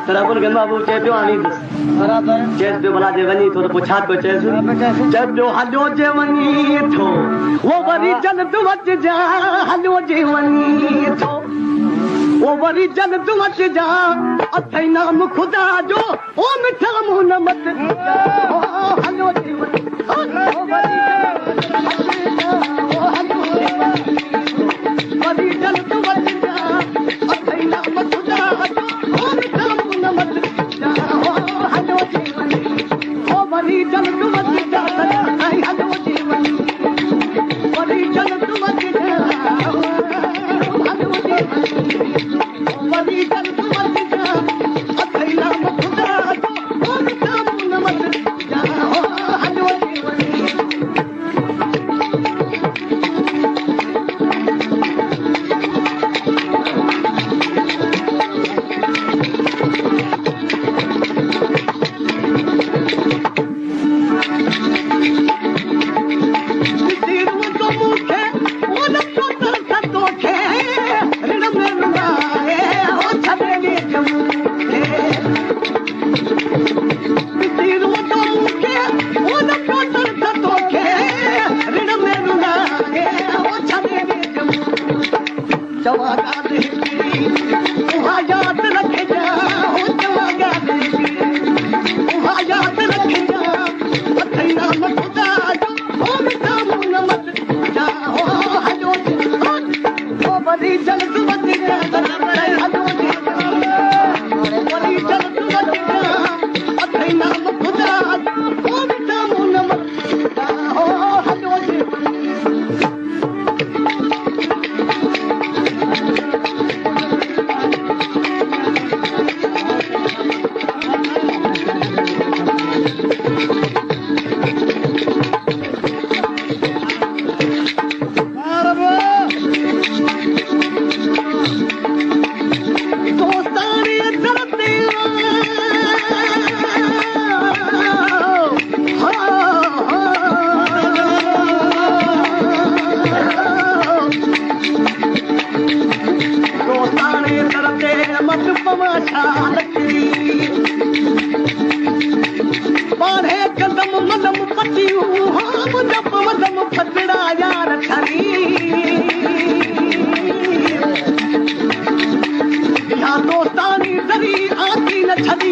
रबुल के बाबू चे पियो आनी चेस पियो भला जे वनी तो पुछा को चेस चे पियो हलो जे वनी थो वो वरी जन तू वच जा हलो जे वनी थो वो वरी जन तू वच जा अथई नाम खुदा जो ओ मिठा मुंह न मत हलो जे वनी ओ वरी जन तू वच जा अथई नाम खुदा जो ओ मिठा मुंह न मत हलो जे वनी ओ वरी जन तू वच जा हलो जे वनी वरी जन तू वच जा हलो जे वनी वरी जन तू वच जा अथई नाम खुदा जो ओ मिठा मुंह न मत हलो जे वनी दोस्तानी दरी आती न छदी